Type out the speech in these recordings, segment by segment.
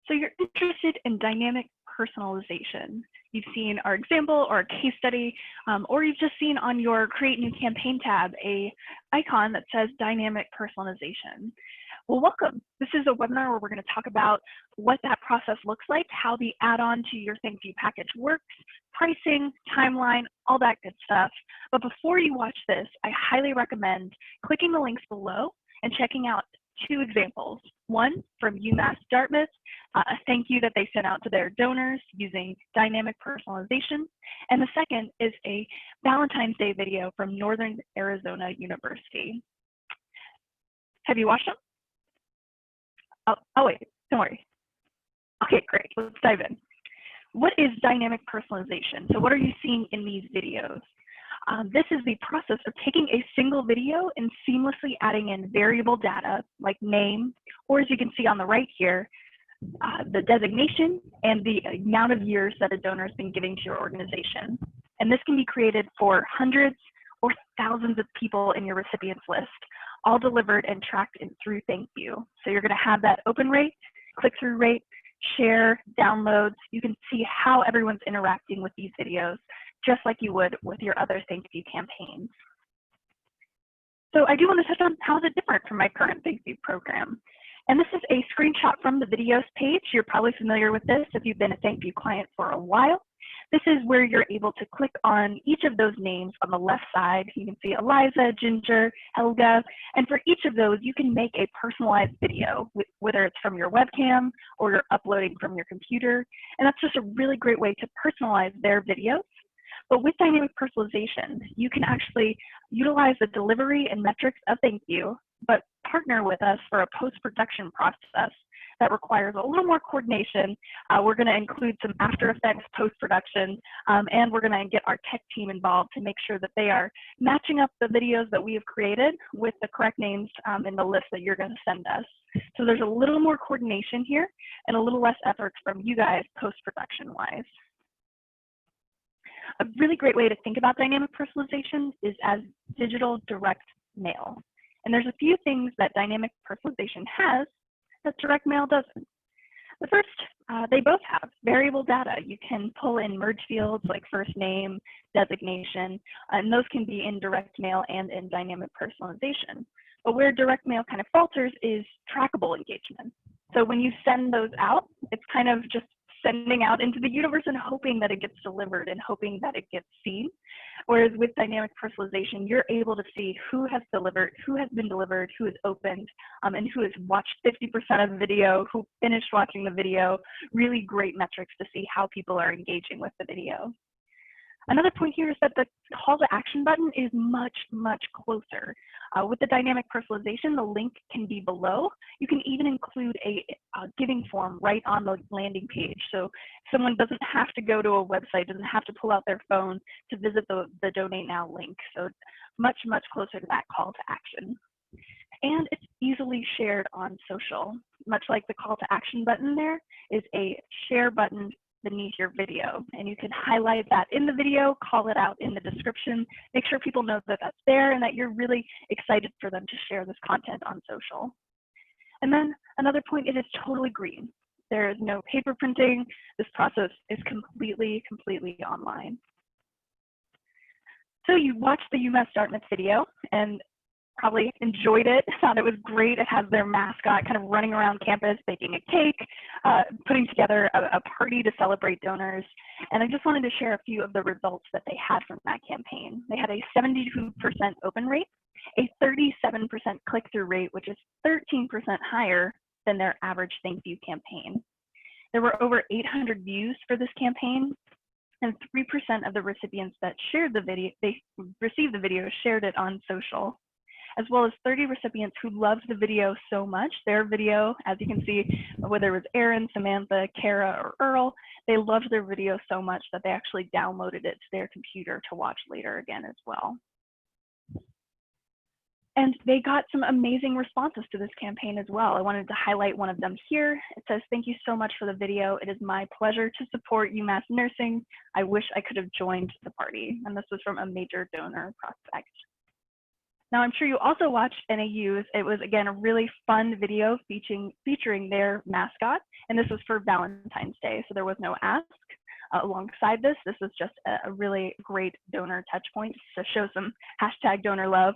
So you're interested in dynamic personalization. You've seen our example or a case study, or you've just seen on your Create New Campaign tab a icon that says Dynamic Personalization. Well, welcome. This is a webinar where we're going to talk about what that process looks like, how the add-on to your ThankYou package works, pricing, timeline, all that good stuff. But before you watch this, I highly recommend clicking the links below and checking out two examples. One from UMass Dartmouth, a thank you that they sent out to their donors using dynamic personalization. And the second is a Valentine's Day video from Northern Arizona University. Have you watched them? Oh wait, don't worry. Okay, great, let's dive in. What is dynamic personalization? So what are you seeing in these videos? This is the process of taking a single video and seamlessly adding in variable data like name, or as you can see on the right here, the designation and the amount of years that a donor has been giving to your organization. And this can be created for hundreds or thousands of people in your recipients list, all delivered and tracked in through ThankYou. So you're going to have that open rate, click-through rate, share, downloads. You can see how everyone's interacting with these videos, just like you would with your other ThankYou campaigns. So I do want to touch on how is it different from my current ThankYou program. And this is a screenshot from the videos page. You're probably familiar with this if you've been a ThankYou client for a while. This is where you're able to click on each of those names on the left side. You can see Eliza, Ginger, Helga, and for each of those, you can make a personalized video, whether it's from your webcam or you're uploading from your computer. And that's just a really great way to personalize their videos. But with dynamic personalization, you can actually utilize the delivery and metrics of ThankYou, but partner with us for a post-production process that requires a little more coordination. We're going to include some After Effects post-production, and we're going to get our tech team involved to make sure that they are matching up the videos that we have created with the correct names in the list that you're going to send us. So there's a little more coordination here and a little less effort from you guys post-production wise. A really great way to think about dynamic personalization is as digital direct mail. And there's a few things that dynamic personalization has that direct mail doesn't. The first, they both have variable data. You can pull in merge fields like first name, designation, and those can be in direct mail and in dynamic personalization. But where direct mail kind of falters is trackable engagement. So when you send those out, it's kind of just sending out into the universe and hoping that it gets delivered and hoping that it gets seen. Whereas with dynamic personalization, you're able to see who has delivered, who has been delivered, who has opened, and who has watched 50% of the video, who finished watching the video. Really great metrics to see how people are engaging with the video. Another point here is that the call to action button is much, much closer. With the dynamic personalization, the link can be below. You can even include a giving form right on the landing page. So someone doesn't have to go to a website, doesn't have to pull out their phone to visit the Donate Now link. So much, much closer to that call to action. And it's easily shared on social. Much like the call to action button there is a share button beneath your video, and you can highlight that in the video, call it out in the description, make sure people know that that's there and that you're really excited for them to share this content on social. And then another point, it is totally green. There is no paper printing. This process is completely online. So you watched the UMass Dartmouth video and probably enjoyed it, thought it was great. It has their mascot kind of running around campus, baking a cake, putting together a party to celebrate donors. And I just wanted to share a few of the results that they had from that campaign. They had a 72% open rate, a 37% click-through rate, which is 13% higher than their average ThankYou campaign. There were over 800 views for this campaign, and 3% of the recipients that shared the video, they received the video, shared it on social, as well as 30 recipients who loved the video so much. Their video, as you can see, whether it was Aaron, Samantha, Kara, or Earl, they loved their video so much that they actually downloaded it to their computer to watch later again as well. And they got some amazing responses to this campaign as well. I wanted to highlight one of them here. It says, "Thank you so much for the video. It is my pleasure to support UMass Nursing. I wish I could have joined the party." And this was from a major donor prospect. Now, I'm sure you also watched NAU's. It was, again, a really fun video featuring their mascot, and this was for Valentine's Day, so there was no ask. Alongside this was just a really great donor touch point to show some hashtag donor love.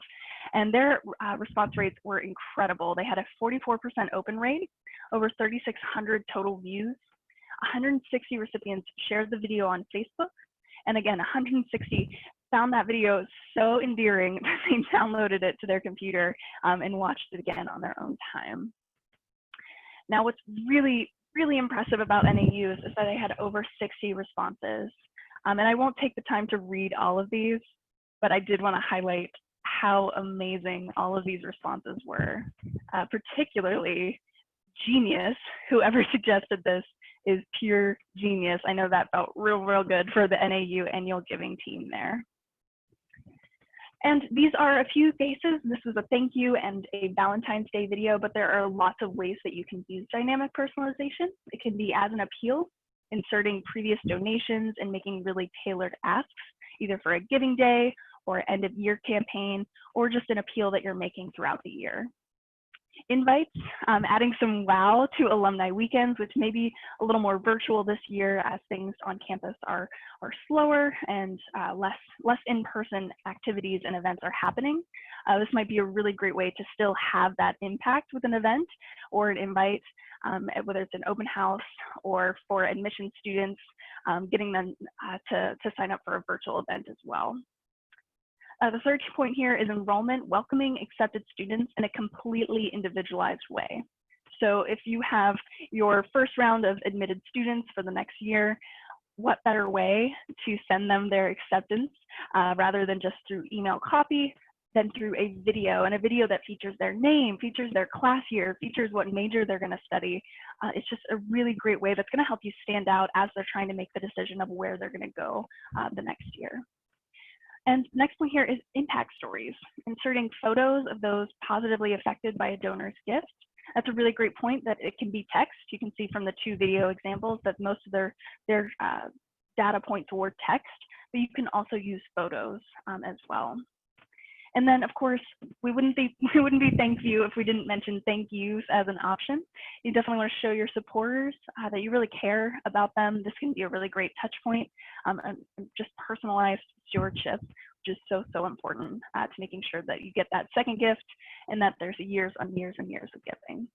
And their response rates were incredible. They had a 44% open rate, over 3,600 total views, 160 recipients shared the video on Facebook, and again, 160 found that video so endearing that they downloaded it to their computer and watched it again on their own time. Now, what's really impressive about NAUs is that they had over 60 responses. And I won't take the time to read all of these, but I did want to highlight how amazing all of these responses were. Particularly genius, whoever suggested this is pure genius. I know that felt real good for the NAU annual giving team there. And these are a few faces. This was a thank you and a Valentine's Day video, but there are lots of ways that you can use dynamic personalization. It can be as an appeal, inserting previous donations and making really tailored asks, either for a giving day or end of year campaign, or just an appeal that you're making throughout the year. Invites, adding some wow to alumni weekends, which may be a little more virtual this year as things on campus are slower and less in-person activities and events are happening. This might be a really great way to still have that impact with an event or an invite, whether it's an open house or for admission students, getting them to sign up for a virtual event as well. The third point here is enrollment, welcoming accepted students in a completely individualized way. So if you have your first round of admitted students for the next year, what better way to send them their acceptance rather than just through email copy than through a video, and a video that features their name, features their class year, features what major they're going to study. It's just a really great way that's going to help you stand out as they're trying to make the decision of where they're going to go the next year. And next point here is impact stories, inserting photos of those positively affected by a donor's gift. That's a really great point that it can be text. You can see from the two video examples that most of their data point toward text, but you can also use photos as well. And then, of course, we wouldn't be thank you if we didn't mention thank yous as an option. You definitely want to show your supporters that you really care about them. This can be a really great touch point, and just personalized stewardship, which is so important to making sure that you get that second gift and that there's years and years of giving.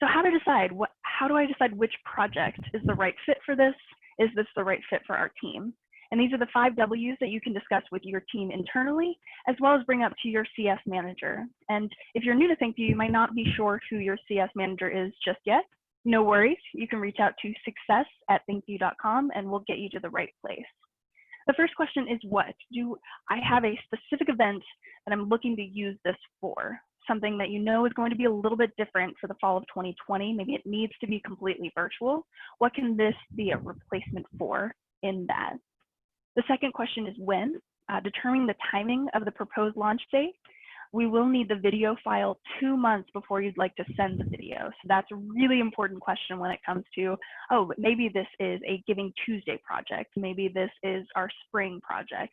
So how do I decide which project is the right fit for this? Is this the right fit for our team? And these are the 5 W's that you can discuss with your team internally, as well as bring up to your CS manager. And if you're new to ThinkView, you might not be sure who your CS manager is just yet. No worries, you can reach out to success@thinkview.com and we'll get you to the right place. The first question is what? Do I have a specific event that I'm looking to use this for? Something that you know is going to be a little bit different for the fall of 2020. Maybe it needs to be completely virtual. What can this be a replacement for in that? The second question is when. Determining the timing of the proposed launch date. We will need the video file 2 months before you'd like to send the video. So that's a really important question when it comes to, oh, maybe this is a Giving Tuesday project. Maybe this is our spring project.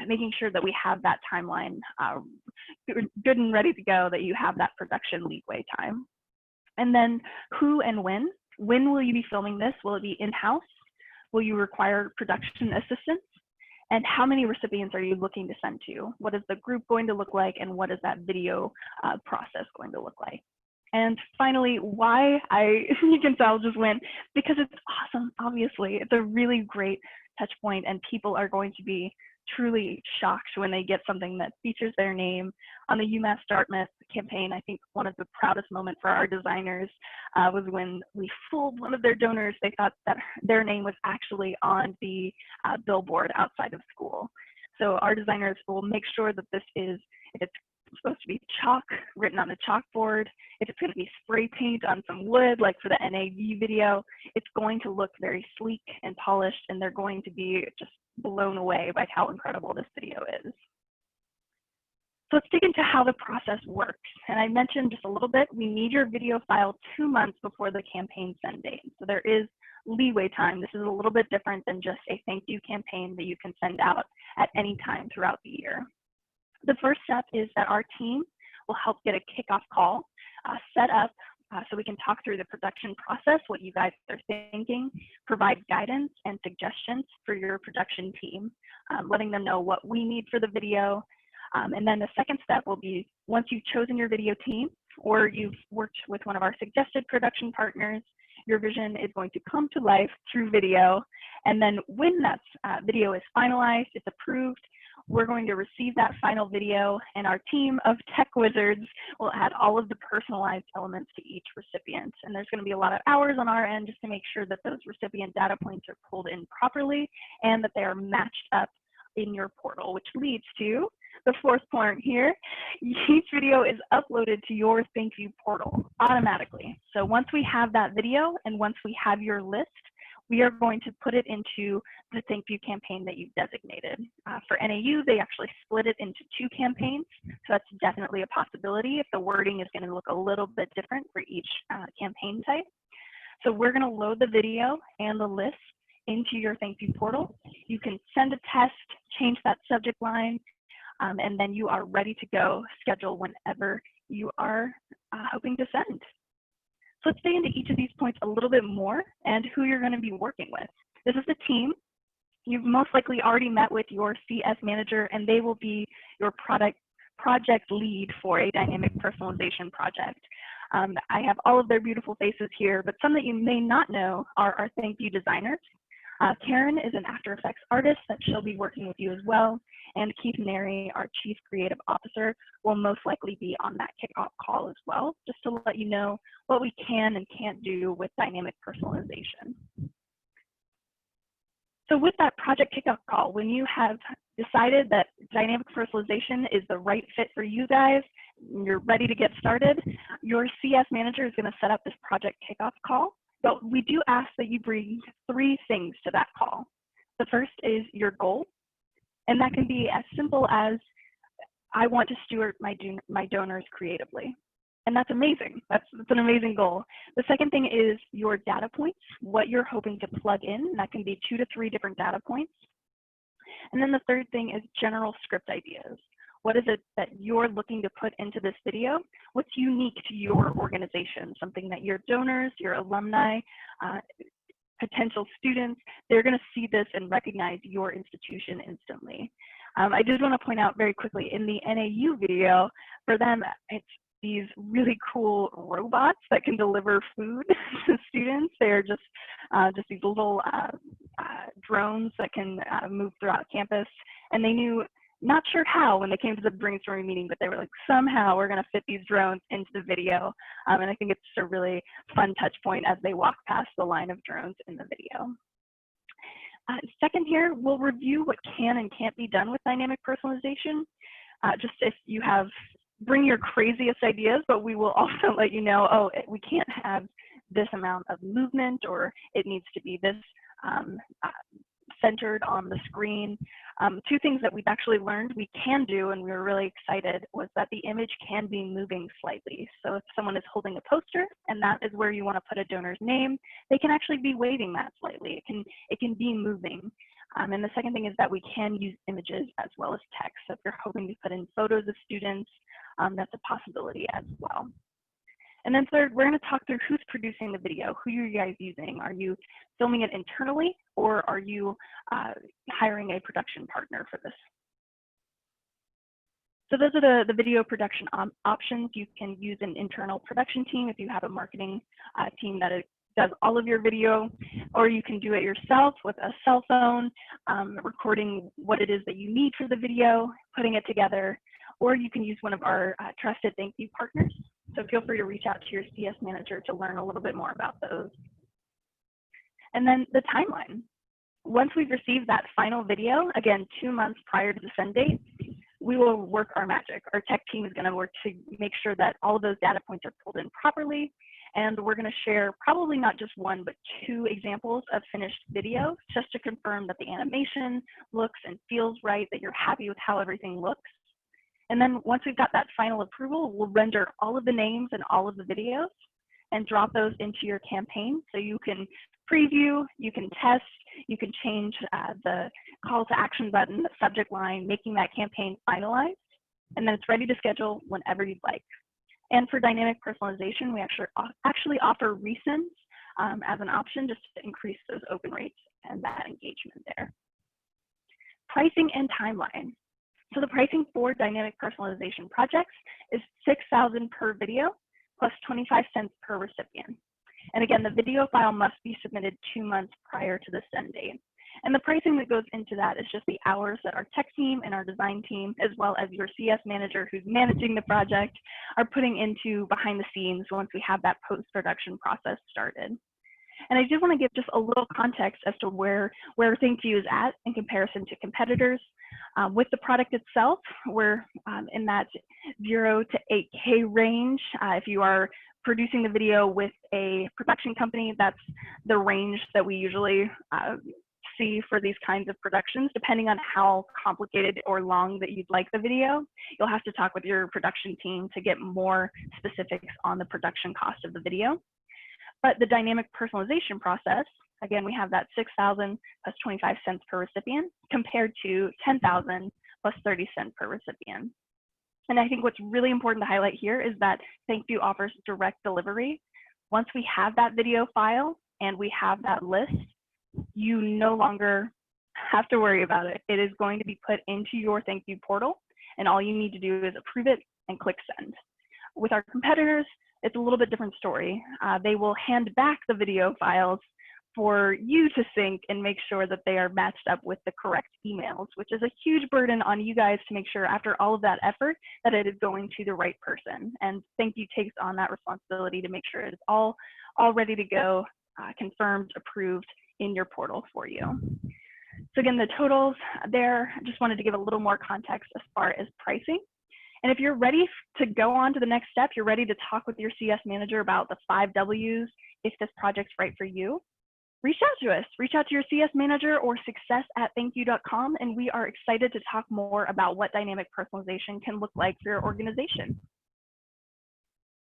Making sure that we have that timeline good and ready to go, that you have that production leeway time. And then who and when. When will you be filming this? Will it be in-house? Will you require production assistance? And how many recipients are you looking to send to? What is the group going to look like, and what is that video process going to look like? And finally, why you can tell just went, because it's awesome, obviously. It's a really great touch point, and people are going to be truly shocked when they get something that features their name. On the UMass Dartmouth campaign, I think one of the proudest moments for our designers was when we fooled one of their donors. They thought that their name was actually on the billboard outside of school. So our designers will make sure that this is, if it's supposed to be chalk written on a chalkboard, if it's going to be spray paint on some wood, like for the NAV video, it's going to look very sleek and polished, and they're going to be just blown away by how incredible this video is. So let's dig into how the process works. And I mentioned just a little bit, we need your video file 2 months before the campaign send date. So there is leeway time. This is a little bit different than just a thank you campaign that you can send out at any time throughout the year. The first step is that our team will help get a kickoff call set up so we can talk through the production process, what you guys are thinking, provide guidance and suggestions for your production team, letting them know what we need for the video. And then the second step will be, once you've chosen your video team or you've worked with one of our suggested production partners, your vision is going to come to life through video. And then when that video is finalized, it's approved, we're going to receive that final video, and our team of tech wizards will add all of the personalized elements to each recipient. And there's going to be a lot of hours on our end just to make sure that those recipient data points are pulled in properly and that they are matched up in your portal, which leads to the fourth point here. Each video is uploaded to your ThinkView portal automatically. So once we have that video and once we have your list, we are going to put it into the ThinkView campaign that you've designated. For NAU, they actually split it into 2 campaigns, so that's definitely a possibility if the wording is going to look a little bit different for each campaign type. So we're going to load the video and the list into your ThinkView portal. You can send a test, change that subject line, and then you are ready to go, schedule whenever you are hoping to send. So let's dig into each of these points a little bit more and who you're going to be working with. This is the team. You've most likely already met with your CS manager, and they will be your project lead for a dynamic personalization project. I have all of their beautiful faces here, but some that you may not know are our ThinkView designers. Karen is an After Effects artist that she'll be working with you as well. And Keith Neri, our Chief Creative Officer, will most likely be on that kickoff call as well, just to let you know what we can and can't do with dynamic personalization. So with that project kickoff call, when you have decided that dynamic personalization is the right fit for you guys, you're ready to get started, your CS manager is going to set up this project kickoff call. But we do ask that you bring 3 things to that call. The first is your goal, and that can be as simple as, I want to steward my donors creatively. And that's amazing. That's an amazing goal. The second thing is your data points, what you're hoping to plug in. That can be 2 to 3 different data points. And then the third thing is general script ideas. What is it that you're looking to put into this video? What's unique to your organization? Something that your donors, your alumni, potential students, they're going to see this and recognize your institution instantly. I just want to point out very quickly, in the NAU video, for them, it's these really cool robots that can deliver food to students. They're just these little drones that can move throughout campus, and they knew, not sure how when they came to the brainstorming meeting, but they were like, somehow we're going to fit these drones into the video. And I think it's a really fun touch point as they walk past the line of drones in the video. Second here, we'll review what can and can't be done with dynamic personalization. Just if you have, bring your craziest ideas, but we will also let you know, oh, we can't have this amount of movement, or it needs to be this centered on the screen. 2 things that we've actually learned we can do, and we were really excited, was that the image can be moving slightly. So if someone is holding a poster and that is where you want to put a donor's name, they can actually be waving that slightly. It can be moving. And the second thing is that we can use images as well as text. So if you're hoping to put in photos of students, that's a possibility as well. And then third, we're going to talk through who's producing the video. Who are you guys using? Are you filming it internally, or are you hiring a production partner for this? So those are the video production options. You can use an internal production team if you have a marketing team that does all of your video, or you can do it yourself with a cell phone, recording what it is that you need for the video, putting it together, or you can use one of our trusted ThinkView partners. So feel free to reach out to your CS manager to learn a little bit more about those. And then the timeline. Once we've received that final video, again, 2 months prior to the send date, we will work our magic. Our tech team is going to work to make sure that all of those data points are pulled in properly. And we're going to share probably not just 1, but 2 examples of finished videos, just to confirm that the animation looks and feels right, that you're happy with how everything looks. And then once we've got that final approval, we'll render all of the names and all of the videos and drop those into your campaign. So you can preview, you can test, you can change the call to action button, the subject line, making that campaign finalized. and then it's ready to schedule whenever you'd like. And for dynamic personalization, we actually offer resends as an option just to increase those open rates and that engagement there. Pricing and timeline. So the pricing for dynamic personalization projects is $6,000 per video plus 25 cents per recipient. And again, the video file must be submitted 2 months prior to the send date. And the pricing that goes into that is just the hours that our tech team and our design team, as well as your CS manager who's managing the project, are putting into behind the scenes once we have that post-production process started. And I did want to give just a little context as to where ThankYou is at in comparison to competitors. With the product itself, we're in that 0 to 8K range. If you are producing the video with a production company, that's the range that we usually see for these kinds of productions. Depending on how complicated or long that you'd like the video, you'll have to talk with your production team to get more specifics on the production cost of the video. But the dynamic personalization process, again, we have that $6,000 plus 25 cents per recipient compared to $10,000 plus 30 cents per recipient. And I think what's really important to highlight here is that ThankYou offers direct delivery. Once we have that video file and we have that list, you no longer have to worry about it. It is going to be put into your ThankYou portal, and all you need to do is approve it and click send. With our competitors, it's a little bit different story. They will hand back the video files for you to sync and make sure that they are matched up with the correct emails, which is a huge burden on you guys to make sure after all of that effort that it is going to the right person. And ThankYou takes on that responsibility to make sure it's all ready to go, confirmed, approved in your portal for you. So again, the totals there, I just wanted to give a little more context as far as pricing. And if you're ready to go on to the next step, you're ready to talk with your CS manager about the 5 W's if this project's right for you, reach out to us. Reach out to your CS manager or success@thankyou.com, and we are excited to talk more about what dynamic personalization can look like for your organization.